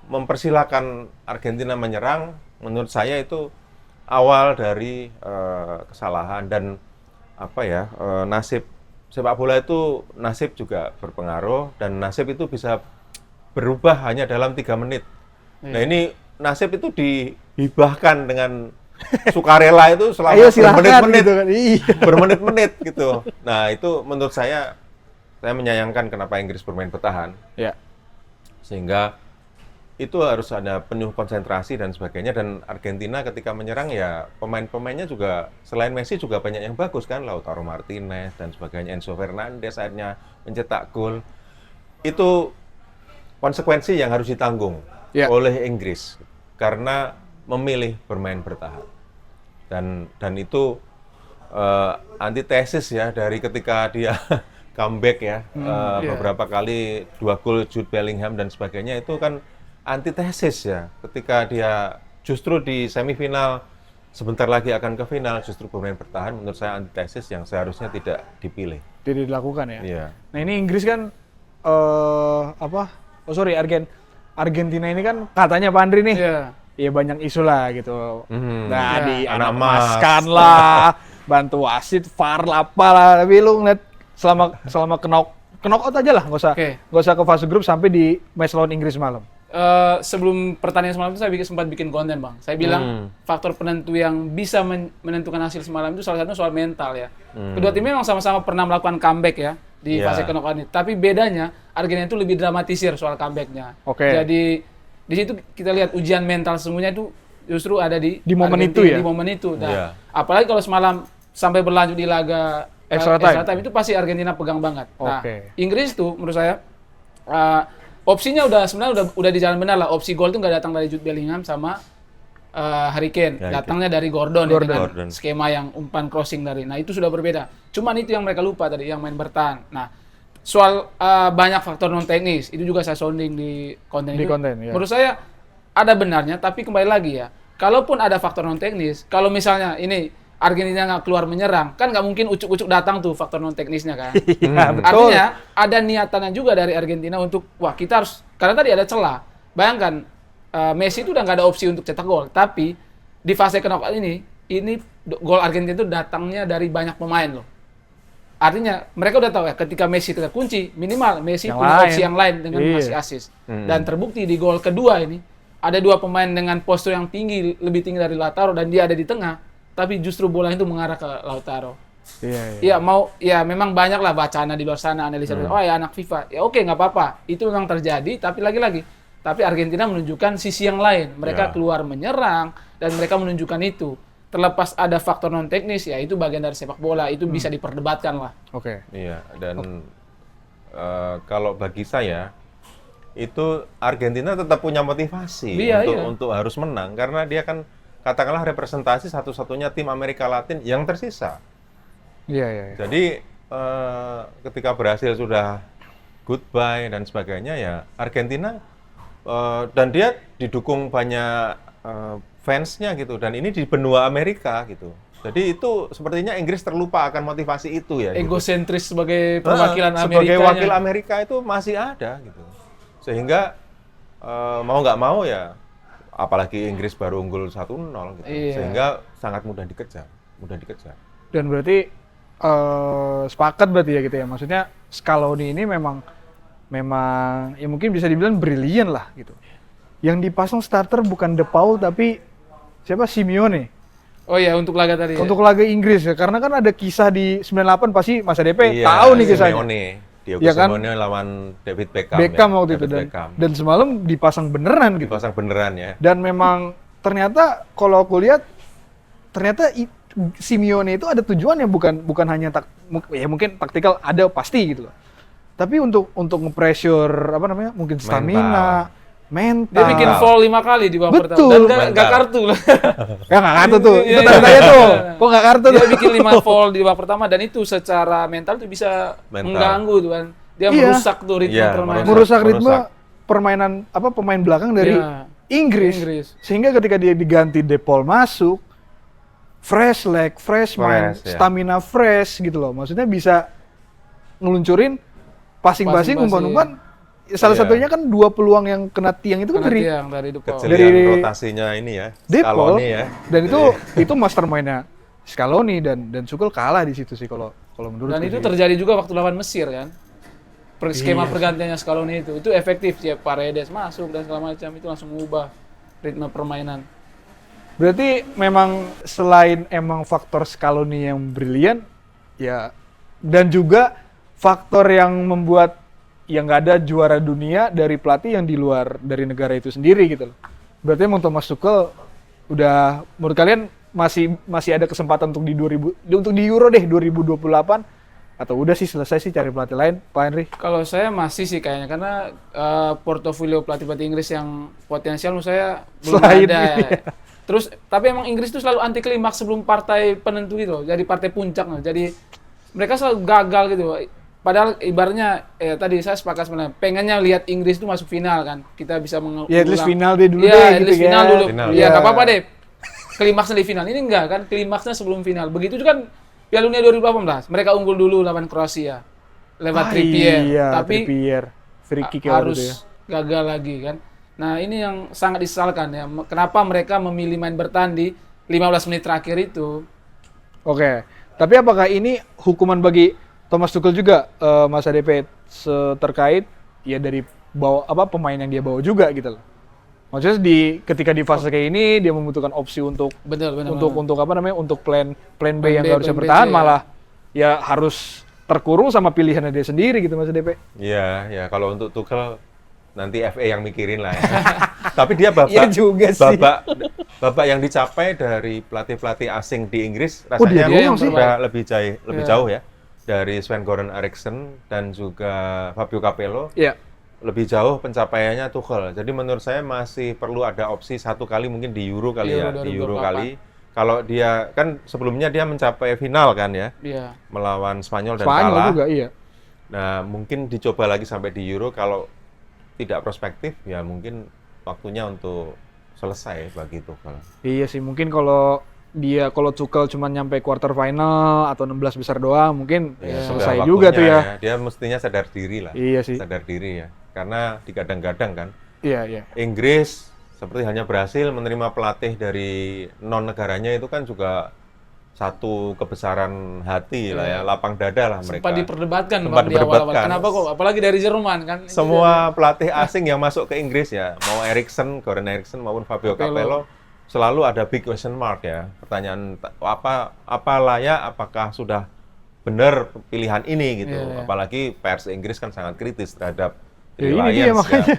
mempersilahkan Argentina menyerang? Menurut saya itu awal dari kesalahan, dan apa ya, nasib sepak bola itu nasib juga berpengaruh, dan nasib itu bisa berubah hanya dalam 3 menit. Nah, ini nasib itu dihibahkan dengan sukarela itu selama Ayo silakan bermenit-menit, gitu kan. Iya. bermenit-menit gitu. Nah, itu menurut saya menyayangkan kenapa Inggris bermain bertahan, Iya. sehingga itu harus ada penuh konsentrasi dan sebagainya. Dan Argentina ketika menyerang ya pemain-pemainnya juga selain Messi juga banyak yang bagus kan, Lautaro Martinez dan sebagainya, Enzo Fernandez akhirnya mencetak gol. Itu konsekuensi yang harus ditanggung Ya. oleh Inggris karena memilih bermain bertahan. Dan itu antitesis ya dari ketika dia comeback ya, beberapa kali 2 gol Jude Bellingham dan sebagainya, itu kan antitesis ya, ketika dia justru di semifinal sebentar lagi akan ke final justru bermain bertahan. Menurut saya antitesis yang seharusnya tidak dipilih. Tidak dilakukan ya. Iya. Nah, ini Inggris kan Argentina ini kan katanya Pak Andri nih. Iya. Ya banyak isu lah gitu. Nah, Ya, di anak anak emas. emaskan lah, bantu wasit, VAR lah, apalah. Tapi lu ngeliat selama knock out aja lah, nggak usah ke fase grup sampai di match lawan Inggris malam. Sebelum pertandingan semalam itu saya sempat bikin konten, Bang. Saya bilang faktor penentu yang bisa menentukan hasil semalam itu salah satunya soal mental ya. Kedua tim memang sama-sama pernah melakukan comeback ya di Iya. fase knockout ini. Tapi bedanya Argentina itu lebih dramatisir soal comebacknya. Oke. Jadi di situ kita lihat ujian mental semuanya itu justru ada di momen Argentina, itu ya? Di momen itu. Nah, Iya. apalagi kalau semalam sampai berlanjut di laga Extra time. itu pasti Argentina pegang banget. Nah, Oke. Inggris tuh menurut saya opsinya sebenarnya udah di jalan benar lah. Opsi gol tuh nggak datang dari Jude Bellingham sama Harry Kane, Ya, datangnya dari Gordon. Dengan Gordon. skema yang umpan crossing dari. Nah, itu sudah berbeda. Cuman itu yang mereka lupa tadi, yang main bertahan. Nah, soal banyak faktor non teknis, itu juga saya sounding di konten Di itu. konten, ya. Menurut saya ada benarnya, tapi kembali lagi ya, kalaupun ada faktor non teknis, kalau misalnya ini Argentina nggak keluar menyerang, kan nggak mungkin ucuk-ucuk datang tuh faktor non teknisnya kan. Iya, betul. Artinya ada niatannya juga dari Argentina untuk wah kita harus, karena tadi ada celah. Bayangkan Messi itu udah nggak ada opsi untuk cetak gol, tapi di fase knockout ini gol Argentina itu datangnya dari banyak pemain loh. Artinya mereka udah tahu ya ketika Messi terkunci, minimal Messi Yang punya lain. opsi yang lain dengan Iya. ngasih assist. Dan terbukti di gol kedua ini ada dua pemain dengan postur yang tinggi, lebih tinggi dari Lautaro dan dia ada di tengah, tapi justru bola itu mengarah ke Lautaro. Iya. Iya memang banyak lah bacaan di luar sana analisa. Oh ya anak FIFA. Ya oke nggak apa-apa. Itu memang terjadi, tapi lagi-lagi tapi Argentina menunjukkan sisi yang lain. Mereka Ya. keluar menyerang dan mereka menunjukkan itu. Terlepas ada faktor non teknis ya itu bagian dari sepak bola, itu bisa diperdebatkan lah. Oke. Iya, dan kalau bagi saya itu Argentina tetap punya motivasi Iya, untuk harus menang karena dia kan katakanlah representasi satu-satunya tim Amerika Latin yang tersisa. Iya. Jadi ketika Brasil sudah goodbye dan sebagainya ya Argentina dan dia didukung banyak fansnya gitu dan ini di benua Amerika gitu. Jadi itu sepertinya Inggris terlupa akan motivasi itu ya. Gitu. Egosentris sebagai perwakilan Amerika. Sebagai wakil Amerika itu masih ada gitu. Sehingga mau nggak mau ya apalagi Inggris baru unggul 1-0 gitu. Iya. Sehingga sangat mudah dikejar. Dan berarti sepakat berarti ya gitu ya. Maksudnya Scaloni ini memang ya mungkin bisa dibilang brilian lah gitu. Yang dipasang starter bukan De Paul tapi siapa? Simeone. Oh iya untuk laga tadi. Untuk laga Inggris ya. Karena kan ada kisah di 98 pasti Mas DP Iya, tahu nih kisahnya. Simeone, Diego Iya kan? Simeone lawan David Beckham. Beckham ya. waktu itu David Beckham. dan semalam dipasang beneran gitu. Dipasang beneran ya. Dan memang ternyata kalau aku lihat ternyata Simeone itu ada tujuannya bukan hanya ya mungkin taktikal ada pasti gitu loh. Tapi untuk nge-pressure apa namanya? Mungkin stamina, mental. Dia bikin foul 5 kali di babak Betul. pertama dan nggak kartu lah. Ya nggak kartu tuh. Iya, Itu tanda-tanya tuh. Kok nggak kartu Dia tuh? bikin 5 foul di babak pertama dan itu secara mental tuh bisa Mental. mengganggu tuh kan. Dia Iya. merusak tuh ritme Iya, permainan. Merusak ritme Merusak. permainan apa pemain belakang dari Iya. Inggris. Sehingga ketika dia diganti De Paul masuk fresh leg, fresh mind, Fresh, ya. stamina fresh gitu loh. Maksudnya bisa ngeluncurin passing-passing, Passing-passing. umpan-umpan. Salah Iya. satunya kan 2 peluang yang kena tiang itu kan Karena dari tiang dari De Paul. Kecelian Dari rotasinya ini ya. De Paul. Scaloni ya. Dan itu mastermind-nya Scaloni dan Tuchel kalah di situ sih kalau menurut Dan itu terjadi juga waktu lawan Mesir kan. Skema pergantiannya Scaloni itu efektif ya, Paredes masuk dan segala macam itu langsung mengubah ritme permainan. Berarti memang selain emang faktor Scaloni yang brilian ya dan juga faktor yang membuat yang nggak ada juara dunia dari pelatih yang di luar dari negara itu sendiri gitu loh. Berarti emang Thomas Tuchel udah menurut kalian masih ada kesempatan untuk di Euro deh 2028 atau udah sih selesai sih cari pelatih lain Pak Henry? Kalau saya masih sih kayaknya karena portofolio pelatih-pelatih Inggris yang potensial menurut saya belum Selain ada. ini. Terus tapi emang Inggris itu selalu anti klimaks sebelum partai penentu gitu, jadi partai puncak. Jadi mereka selalu gagal gitu. Padahal ibaratnya tadi saya sepakat sebenarnya pengennya lihat Inggris itu masuk final kan. Kita bisa mengulang. Ya at least final deh dulu Iya, deh at gitu least final kan. dulu. Final. Iya, nggak apa-apa deh. Klimaksnya di final. Ini enggak kan, klimaksnya sebelum final. Begitu juga kan Piala Dunia 2018. Mereka unggul dulu lawan Kroasia lewat Trippier. Iya, Tapi Trippier. Free kick ya waktu harus itu ya. gagal lagi kan. Nah, ini yang sangat disesalkan ya. Kenapa mereka memilih main bertahan di 15 menit terakhir itu? Oke. Tapi apakah ini hukuman bagi Thomas Tuchel juga Mas ADP terkait ya dari pemain yang dia bawa juga gitu loh. Maksudnya ketika di fase kayak ini dia membutuhkan opsi untuk Benar. untuk apa namanya? Untuk plan B yang B, nggak bisa plan B, bertahan ya. malah ya harus terkurung sama pilihannya dia sendiri gitu Mas ADP. Iya, ya kalau untuk Tuchel nanti FA yang mikirin lah ya. Tapi dia Iya juga sih. babak yang dicapai dari pelatih-pelatih asing di Inggris Oh, dia rasanya doang sih. sudah lebih Iya. jauh ya. Dari Sven-Goran Eriksson dan juga Fabio Capello. Iya. lebih jauh pencapaiannya Tuchel. Jadi menurut saya masih perlu ada opsi satu kali mungkin di Euro kali Euro ya, di Euro 2024. kali. Kalau dia kan sebelumnya dia mencapai final kan ya, Iya. melawan Spanyol dan Spanyol kalah. juga, iya. Nah, mungkin dicoba lagi sampai di Euro. Kalau tidak prospektif ya mungkin waktunya untuk selesai bagi Tuchel. Iya sih, mungkin kalau Tuchel cuma nyampe quarter final atau 16 besar doang, mungkin Ya, sudah selesai waktunya juga tuh ya. Dia mestinya sadar diri lah. Iya sih. Sadar diri ya. Karena digadang-gadang kan. Iya, iya. Inggris seperti hanya berhasil menerima pelatih dari non-negaranya itu kan juga satu kebesaran hati lah ya, lapang dada lah mereka. Sempat diperdebatkan Sempat Bang, di awal-awal. diperdebatkan. Kenapa kok? Apalagi dari Jerman kan. Itu Semua pelatih asing yang masuk ke Inggris ya, mau Eriksen, Gordon Eriksen maupun Fabio Capello, selalu ada big question mark ya. Pertanyaan apa layak, apakah sudah benar pilihan ini gitu. Iya, iya. Apalagi pers Inggris kan sangat kritis terhadap Ya, ini Lions dia makanya.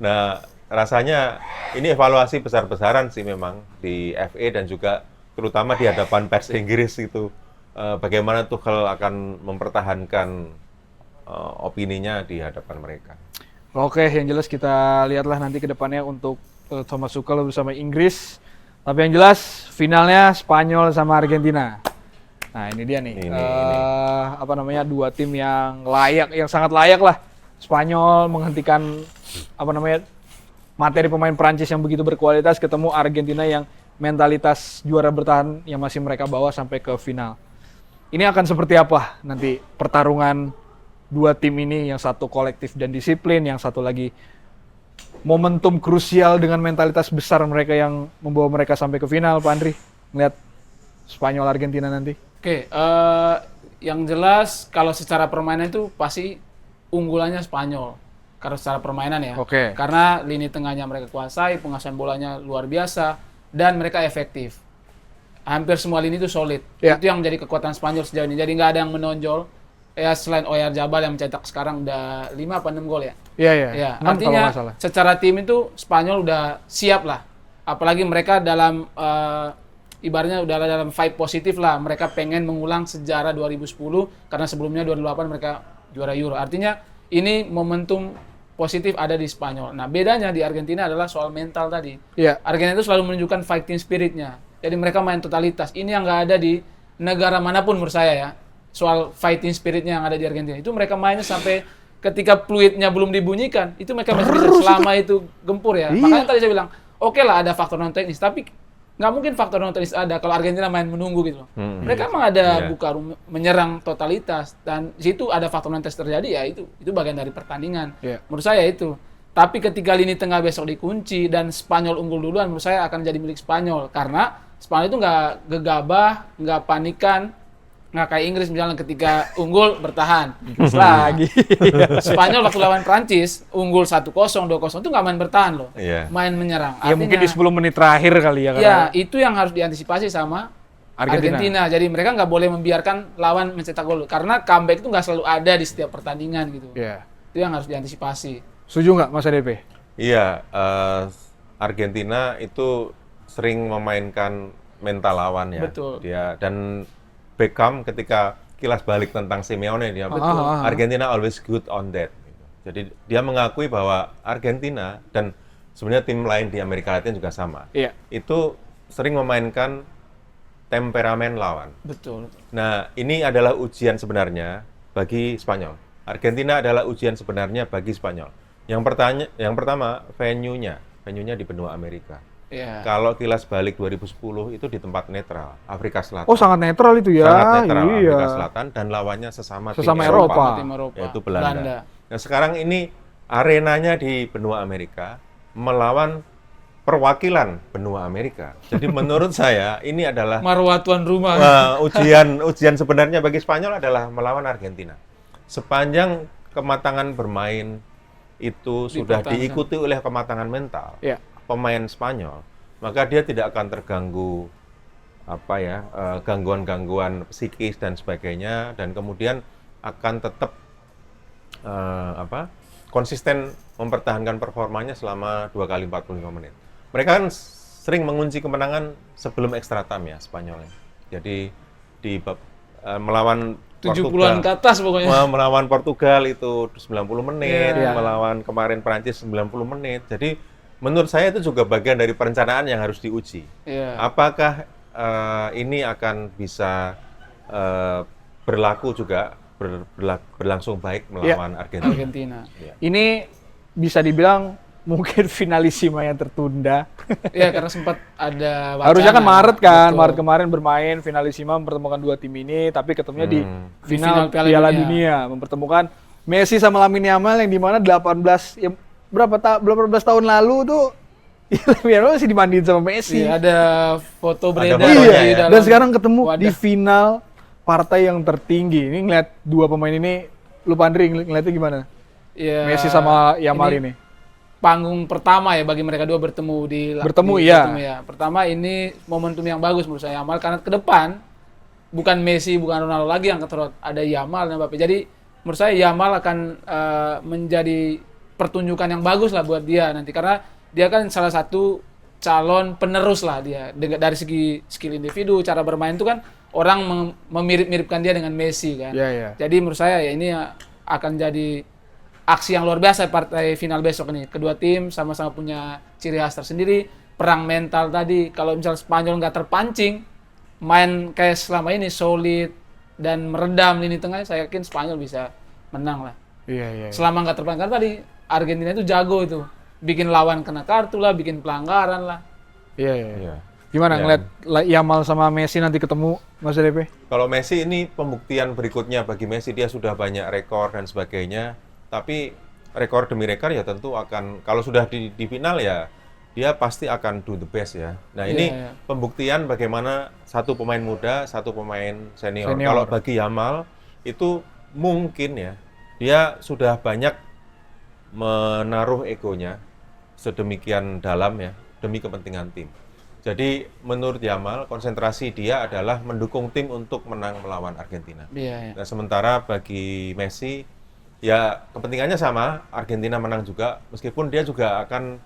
Nah, rasanya ini evaluasi besar-besaran sih memang di FA dan juga terutama di hadapan pers Inggris itu. Bagaimana Tuchel akan mempertahankan opininya di hadapan mereka. Oke, yang jelas kita lihatlah nanti ke depannya untuk Thomas Tuchel bersama Inggris. Tapi yang jelas finalnya Spanyol sama Argentina. Nah, ini dia nih. Ini. Apa namanya? Dua tim yang layak, yang sangat layak lah. Spanyol menghentikan apa namanya? Materi pemain Prancis yang begitu berkualitas ketemu Argentina yang mentalitas juara bertahan yang masih mereka bawa sampai ke final. Ini akan seperti apa nanti pertarungan dua tim ini, yang satu kolektif dan disiplin, yang satu lagi momentum krusial dengan mentalitas besar mereka yang membawa mereka sampai ke final, Pak Andri. Ngeliat Spanyol Argentina nanti. Oke, yang jelas kalau secara permainan itu pasti unggulannya Spanyol. Karena secara permainan ya. Oke. Karena lini tengahnya mereka kuasai, penguasaan bolanya luar biasa, dan mereka efektif. Hampir semua lini itu solid. Ya. Itu yang menjadi kekuatan Spanyol sejauh ini. Jadi nggak ada yang menonjol. Ya selain Oyarzabal yang mencetak sekarang udah 5 apa 6 gol ya. Iya, iya. Ya, 6 kalau artinya nggak salah. secara tim itu Spanyol udah siap lah. Apalagi mereka dalam ibaratnya udah dalam fight positif lah. Mereka pengen mengulang sejarah 2010 karena sebelumnya 2008 mereka juara Euro. Artinya ini momentum positif ada di Spanyol. Nah, bedanya di Argentina adalah soal mental tadi. Iya. Argentina itu selalu menunjukkan fighting spirit-nya. Jadi mereka main totalitas. Ini yang nggak ada di negara manapun menurut saya ya. Soal fighting spirit-nya yang ada di Argentina. Itu mereka mainnya sampai ketika fluidnya belum dibunyikan, itu mereka masih bisa selama itu gempur ya. Iya. Makanya tadi saya bilang, oke lah ada faktor non teknis, tapi nggak mungkin faktor non teknis ada kalau Argentina main menunggu gitu loh. Mereka emang ada Iya. buka menyerang totalitas, dan di situ ada faktor non teknis terjadi ya, itu bagian dari pertandingan. Iya. Menurut saya itu. Tapi ketika lini tengah besok dikunci dan Spanyol unggul duluan, menurut saya akan jadi milik Spanyol karena Spanyol itu nggak gegabah, nggak panikan, nggak kayak Inggris misalnya ketika unggul bertahan. Lagi. Spanyol waktu lawan Prancis unggul 1-0, 2-0 itu nggak main bertahan loh, Iya. main menyerang. Ya mungkin di 10 menit terakhir kali ya. Ya, karena- itu yang harus diantisipasi sama Argentina. Argentina. Jadi mereka nggak boleh membiarkan lawan mencetak gol karena comeback itu nggak selalu ada di setiap pertandingan gitu. Iya. Itu yang harus diantisipasi. Setuju nggak Mas ADP? Iya, Argentina itu sering memainkan mental lawan ya. Betul. Dia dan Beckham ketika kilas balik tentang Simeone dia Betul. Argentina always good on that. Jadi dia mengakui bahwa Argentina dan sebenarnya tim lain di Amerika Latin juga sama. Iya. Itu sering memainkan temperamen lawan. Betul. Nah, ini adalah ujian sebenarnya bagi Spanyol. Argentina adalah ujian sebenarnya bagi Spanyol. Yang pertama, venue-nya di benua Amerika. Ya. Kalau kilas balik 2010 itu di tempat netral, Afrika Selatan. Oh, sangat netral itu ya. Sangat netral, Iya. Afrika Selatan, dan lawannya sesama tim Eropa. Tim Eropa. yaitu Belanda. Nah, sekarang ini arenanya di benua Amerika melawan perwakilan benua Amerika. Jadi menurut saya ini adalah Marwah tuan rumah. ujian sebenarnya bagi Spanyol adalah melawan Argentina. Sepanjang kematangan bermain itu sudah Dipertahankan. diikuti oleh kematangan mental Iya. pemain Spanyol, maka dia tidak akan terganggu gangguan-gangguan psikis dan sebagainya, dan kemudian akan tetap konsisten mempertahankan performanya selama 2 kali 45 menit. Mereka kan sering mengunci kemenangan sebelum extra time ya Spanyol. Jadi melawan 70-an ke atas pokoknya. Melawan Portugal itu 90 menit, Iya. melawan kemarin Prancis 90 menit. Jadi menurut saya itu juga bagian dari perencanaan yang harus diuji. Iya. Apakah ini akan bisa berlaku juga berlangsung baik melawan Argentina? Argentina. Ini bisa dibilang mungkin finalisima yang tertunda. Iya, karena sempat ada wacana. Harusnya kan Maret kan, Betul. Maret kemarin bermain finalisima mempertemukan dua tim ini, tapi ketemunya di Di final final Piala Piala Dunia. Dunia, mempertemukan Messi sama Lamine Yamal yang dimana 18 ya, berapa belas tahun lalu tuh Lamine Yamal masih dimandiin sama Messi. Iya, ada foto beredar fotonya di ya. dalam Dan sekarang ketemu wadah. di final partai yang tertinggi. Ini ngeliat dua pemain ini, lu Pandri ngeliatnya gimana? Iya, Messi sama Yamal ini. Panggung pertama ya bagi mereka dua bertemu Bertemu, iya. ya. Pertama ini momentum yang bagus menurut saya Yamal karena ke depan bukan Messi, bukan Ronaldo lagi yang keterot, ada Yamal dan Mbappe. Jadi menurut saya Yamal akan menjadi pertunjukan yang bagus lah buat dia nanti karena dia kan salah satu calon penerus lah dia dari segi skill individu, cara bermain itu kan orang memirip-miripkan dia dengan Messi kan. Iya, iya. Jadi menurut saya ya ini akan jadi aksi yang luar biasa partai final besok nih. Kedua tim sama-sama punya ciri khas tersendiri. Perang mental tadi, kalau misalnya Spanyol nggak terpancing, main kayak selama ini solid dan meredam lini tengah, saya yakin Spanyol bisa menang lah. Iya. Selama nggak terpancing, karena tadi Argentina itu jago itu. Bikin lawan kena kartu lah, bikin pelanggaran lah. Iya. Iya. Gimana Ya. ngeliat Yamal sama Messi nanti ketemu, Mas DP? Kalau Messi ini pembuktian berikutnya bagi Messi, dia sudah banyak rekor dan sebagainya. Tapi rekor demi rekor ya tentu akan, kalau sudah di final ya dia pasti akan do the best ya. Nah ini Iya. pembuktian bagaimana satu pemain muda, satu pemain senior. Senior. Kalau bagi Yamal itu mungkin ya, dia sudah banyak menaruh egonya sedemikian dalam ya, demi kepentingan tim. Jadi menurut Yamal, konsentrasi dia adalah mendukung tim untuk menang melawan Argentina. Iya. Nah, sementara bagi Messi, ya kepentingannya sama, Argentina menang juga, meskipun dia juga akan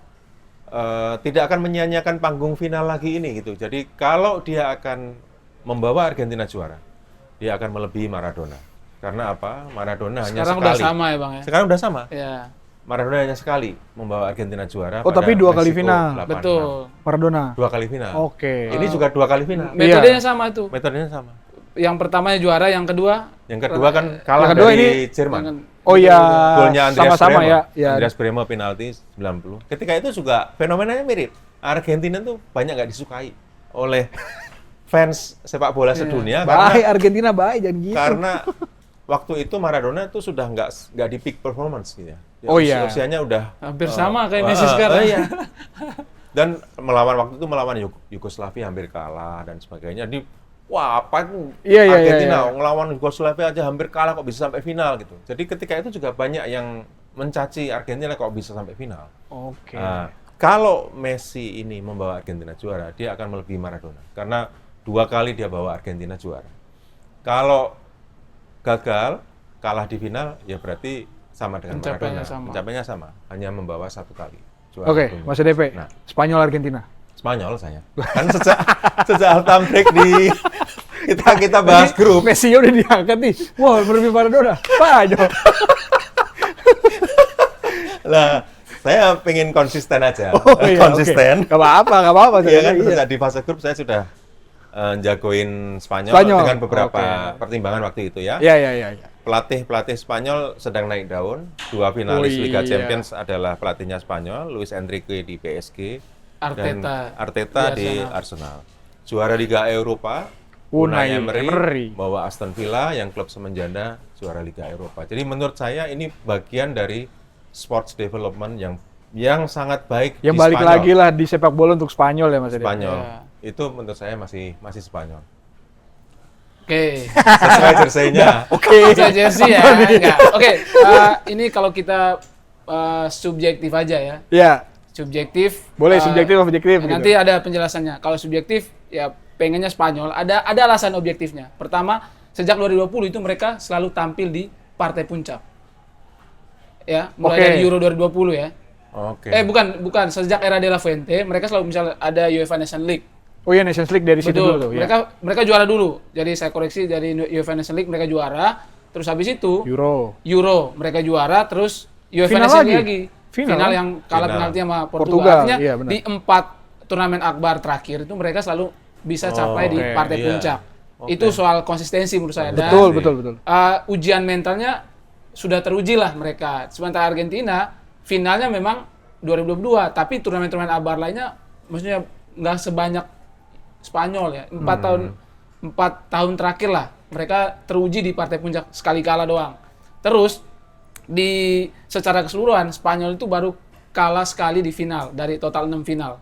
tidak akan menyia-nyiakan panggung final lagi ini gitu. Jadi kalau dia akan membawa Argentina juara, dia akan melebihi Maradona. Karena apa? Maradona hanya Sekarang sekali. udah sama ya Bang ya? Sekarang udah sama. Iya. Maradona hanya sekali membawa Argentina juara. Oh, pada tapi dua kali Meksiko final. 86. Betul. Maradona. Dua kali final. Oke. Ini juga dua kali final. Metodenya sama itu. Metodenya sama. Yang pertamanya juara, yang kedua Yang kedua kan kalah Yang kedua dari ini- Jerman. dengan- Oh ya, Golnya Andreas sama-sama Brehme. ya. Ya. Andreas Brehme penalti 90. Ketika itu juga fenomenanya mirip. Argentina tuh banyak nggak disukai oleh fans sepak bola sedunia Baik Argentina baik jangan gitu. karena waktu itu Maradona tuh sudah nggak di peak performance gitu ya. Oh iya. Usianya udah hampir sama kayak Messi sekarang. iya. Dan waktu itu melawan Yugoslavia hampir kalah dan sebagainya. Di wah apa itu Iya, iya, Argentina iya. ngelawan Yugoslavia aja hampir kalah kok bisa sampai final gitu. Jadi ketika itu juga banyak yang mencaci Argentina kok bisa sampai final. Oke. Nah, kalau Messi ini membawa Argentina juara, dia akan melebihi Maradona karena 2 kali dia bawa Argentina juara. Kalau gagal kalah di final, ya berarti sama dengan Pencapaiannya Maradona. sama. Pencapaiannya sama, hanya membawa 1 kali juara. Oke, dunia. Mas DP. Nah, Spanyol Argentina. Spanyol saya. Kan sejak halftime break di kita bahas grup. Messi udah diangkat nih. Wah, lebih Maradona. Spanyol. Lah, saya pengen konsisten aja. Oh, iya, Konsisten. oke. Gak apa-apa. Iya kan, Iya. sejak di fase grup saya sudah jagoin Spanyol, Spanyol. dengan beberapa Oke. pertimbangan waktu itu ya. Iya. Pelatih Spanyol sedang naik daun. 2 finalis Oh, Liga iya. Champions adalah pelatihnya Spanyol, Luis Enrique di PSG dan Arteta di Arsenal. Juara Liga Eropa, Unai Unai Emery. Emery bawa Aston Villa yang klub semenjana juara Liga Eropa. Jadi menurut saya ini bagian dari sports development yang sangat baik Yang di balik Spanyol. lagi lah di sepak bola untuk Spanyol ya Mas DP. Spanyol. Iya. Itu menurut saya masih Spanyol. Oke. Sesuai jersey-nya. Oke. Bisa jersey ya. Enggak. Oke, ini kalau kita subjektif aja ya. Ya, Subjektif. boleh subjektif objektif gitu. Nanti ada penjelasannya. Kalau subjektif ya pengennya Spanyol. Ada alasan objektifnya. Pertama, sejak 2020 itu mereka selalu tampil di partai puncak. Ya, mulai Oke. dari Euro 2020 ya. Oke. Bukan. Sejak era De La Fuente, mereka selalu misalnya ada UEFA Nation League. Oh iya, Nations League dari situ Betul. dulu tuh. Ya. Mereka juara dulu. Jadi saya koreksi, dari UEFA Nations League mereka juara. Terus habis itu Euro mereka juara. Terus UEFA Final Nations League lagi. lagi. Final yang kalah Final. penalti sama Portugal, Portugal. Artinya iya, benar. di 4 turnamen akbar terakhir itu mereka selalu bisa capai di oke, partai iya. puncak. Oke. Itu soal konsistensi menurut saya. Dan Betul. ujian mentalnya sudah teruji lah mereka. Sementara Argentina finalnya memang 2022, tapi turnamen-turnamen akbar lainnya maksudnya nggak sebanyak Spanyol ya. 4 tahun terakhir lah mereka teruji di partai puncak, sekali kalah doang. Terus secara keseluruhan Spanyol itu baru kalah sekali di final dari total 6 final.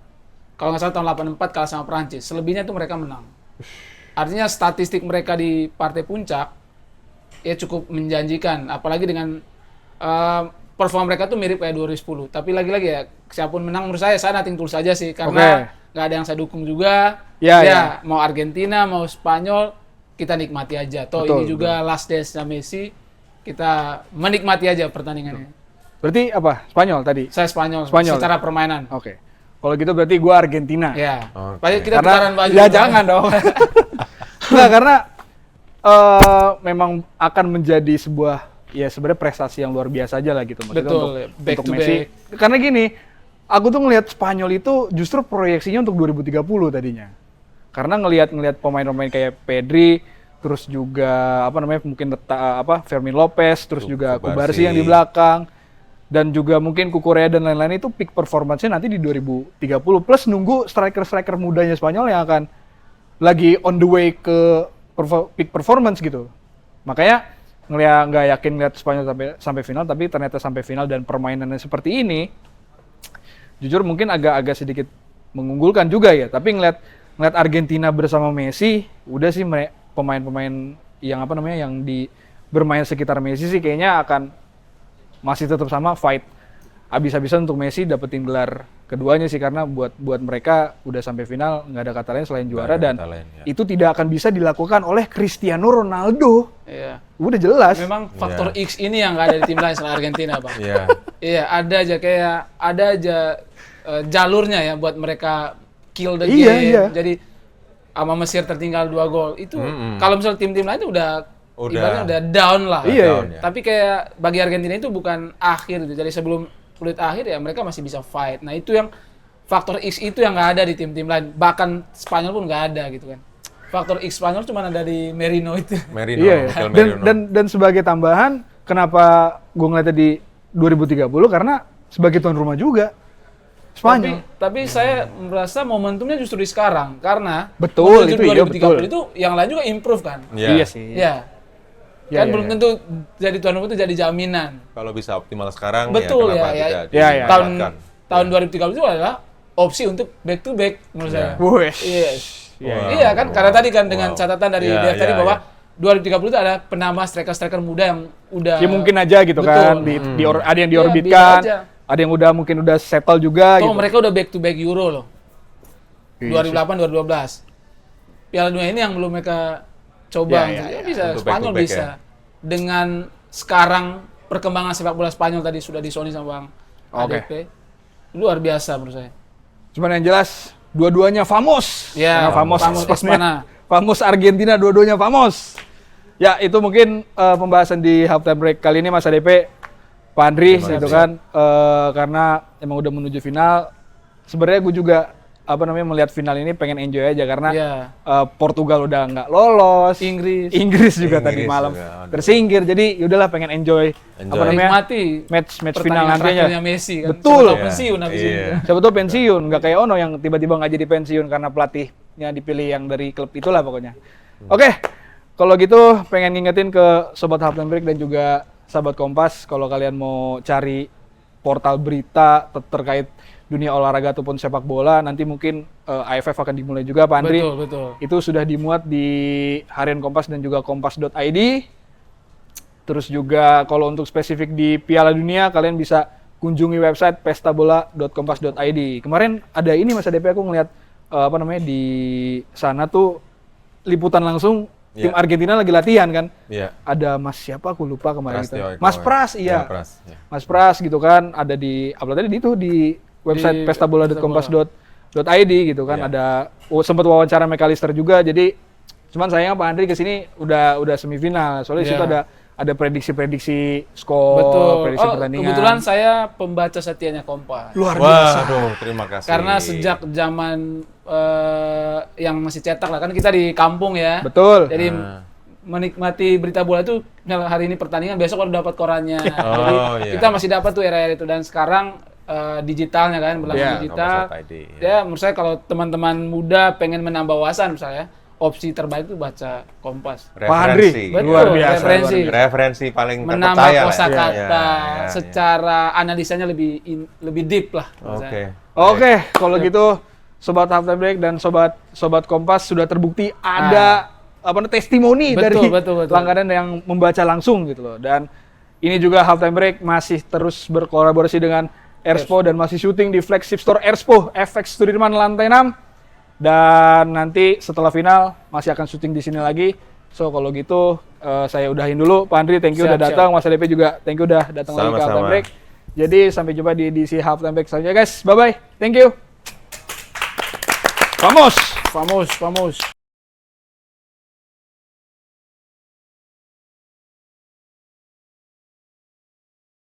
Kalau nggak salah tahun 84 kalah sama Prancis. Selebihnya itu mereka menang. Artinya statistik mereka di partai puncak ya cukup menjanjikan, apalagi dengan performa mereka tuh mirip kayak 2010. Tapi lagi-lagi ya, siapapun menang menurut saya nothing tulus saja sih, karena nggak ada yang saya dukung juga. Ya, mau Argentina, mau Spanyol, kita nikmati aja. Toh ini juga last days-nya Messi, kita menikmati aja pertandingannya. Berarti apa? Spanyol tadi? Saya Spanyol. Secara permainan. Oke. Kalau gitu berarti gua Argentina. Ya. Oke. Kita tukaran baju. Ya jangan dong. Enggak, karena memang akan menjadi sebuah ya sebenarnya prestasi yang luar biasa aja lah gitu maksudnya. Betul, untuk back to Messi. back. Karena gini, aku tuh ngelihat Spanyol itu justru proyeksinya untuk 2030 tadinya. Karena ngelihat pemain-pemain kayak Pedri, terus juga mungkin Fermin Lopez, terus juga Kubarsi yang di belakang, dan juga mungkin Cucurella dan lain-lain itu peak performance-nya nanti di 2030, plus nunggu striker mudanya Spanyol yang akan lagi on the way ke peak performance gitu. Makanya nggak yakin lihat Spanyol sampai final, tapi ternyata sampai final dan permainannya seperti ini, jujur mungkin agak sedikit mengunggulkan juga ya. Tapi ngeliat Argentina bersama Messi, udah sih pemain-pemain yang yang bermain sekitar Messi sih kayaknya akan masih tetap sama fight habis-habisan untuk Messi dapetin gelar keduanya sih, karena buat mereka udah sampai final nggak ada kata lain selain juara, dan itu tidak akan bisa dilakukan oleh Cristiano Ronaldo. Iya. Udah jelas. Memang faktor X ini yang nggak ada di tim lain selain Argentina, Bang. Iya. Iya, ada aja jalurnya ya buat mereka kill the game. Iya. Jadi sama Mesir tertinggal 2 gol. Itu kalau misalnya tim-tim lain itu udah ibaratnya udah down lah. Iya. Tapi kayak bagi Argentina itu bukan akhir gitu. Jadi sebelum kulit akhir ya mereka masih bisa fight. Nah, itu yang faktor X itu yang nggak ada di tim-tim lain. Bahkan Spanyol pun nggak ada gitu kan. Faktor X Spanyol cuma ada di Merino itu. Iya. Dan sebagai tambahan, kenapa gue ngeliatnya di 2030 karena sebagai tuan rumah juga Spanyol. Tapi saya merasa momentumnya justru di sekarang, karena betul menuju itu 2030 itu yang lain juga improve kan. Iya sih. Iya. Kan belum tentu jadi tuan rumah itu jadi jaminan. Kalau bisa optimal sekarang, betul ya kenapa tidak dimanfaatkan? Tahun 2030 itu adalah opsi untuk back to back menurut saya. Yes. Iya kan, karena tadi kan dengan catatan dari Dev tadi bahwa 2030 itu ada penambah striker-striker muda yang udah ya mungkin aja gitu kan, ada yang diorbitkan, ada yang mungkin udah settle juga gitu. Mereka udah back to back Euro loh. 2008 2012. Piala Dunia ini yang belum mereka coba. Bisa Spanyol bisa. Dengan sekarang perkembangan sepak bola Spanyol tadi sudah disoni sama Bang ADP. Luar biasa menurut saya. Cuman yang jelas dua-duanya famos. Ya, famos Argentina, dua-duanya famos. Ya, itu mungkin pembahasan di halftime break kali ini Mas ADP, Pak Andri gitu kan. Karena emang udah menuju final. Sebenarnya gue juga melihat final ini pengen enjoy aja karena Portugal udah nggak lolos, Inggris juga tadi malam tersingkir, jadi yaudahlah pengen enjoy. Nikmati match final nantinya. Messi kan. Betul. Siapa tahu pensiun, nggak kayak Ono yang tiba-tiba nggak jadi pensiun karena pelatihnya dipilih yang dari klub itulah pokoknya. Oke, kalau gitu pengen ngingetin ke sobat Halftime Break dan juga sahabat Kompas, kalau kalian mau cari portal berita terkait dunia olahraga ataupun sepak bola, nanti mungkin AFF akan dimulai juga Pak Andri. Betul. Itu sudah dimuat di Harian Kompas dan juga kompas.id. Terus juga kalau untuk spesifik di Piala Dunia, kalian bisa kunjungi website pestabola.kompas.id. Kemarin ada ini Mas ADP, aku ngeliat di sana tuh liputan langsung tim Argentina lagi latihan kan. Ada Mas siapa aku lupa kemarin itu. Mas Pras, iya. Mas Pras gitu kan, ada di upload tadi itu di website pestabola.kompas.id .id gitu kan. Iya. Ada sempat wawancara McAllister juga. Jadi cuman sayang Pak Andri kesini udah semifinal. Soalnya di situ Iya. ada prediksi skor, Betul. prediksi Oh, pertandingan. kebetulan saya pembaca setianya Kompas. Luar biasa. Waduh, terima kasih. Karena sejak zaman yang masih cetak lah, kan kita di kampung ya. Betul. Jadi Nah. menikmati berita bola itu misal hari ini pertandingan, besok baru dapat korannya. Jadi iya. kita masih dapat tuh era-era itu, dan sekarang digitalnya kan, berlaku Iya, digital. Kompas.id, Ya, menurut saya kalau teman-teman muda pengen menambah wawasan misalnya, opsi terbaik itu baca Kompas. Pak Andri, Referensi. Betul, luar biasa. referensi. Referensi paling Menambah terpercaya lah. kosakata, Ya. secara analisanya lebih deep lah. menurut Oke. saya. Oke, kalau gitu Sobat Halftime Break dan sobat Kompas sudah terbukti ada testimoni dari Betul. langganan yang membaca langsung gitu loh. Dan ini juga Halftime Break masih terus berkolaborasi dengan Erspo dan masih syuting di flagship store Erspo FX Sudirman lantai 6. Dan nanti setelah final masih akan syuting di sini lagi. So kalau gitu saya udahin dulu. Pak Andri, thank you Siap, udah datang. Mas ADP juga thank you udah datang lagi ke Sama-sama. Halftime Break. Jadi sampai jumpa di edisi Halftime Break selanjutnya guys. Bye bye. Thank you. Vamos. Famos.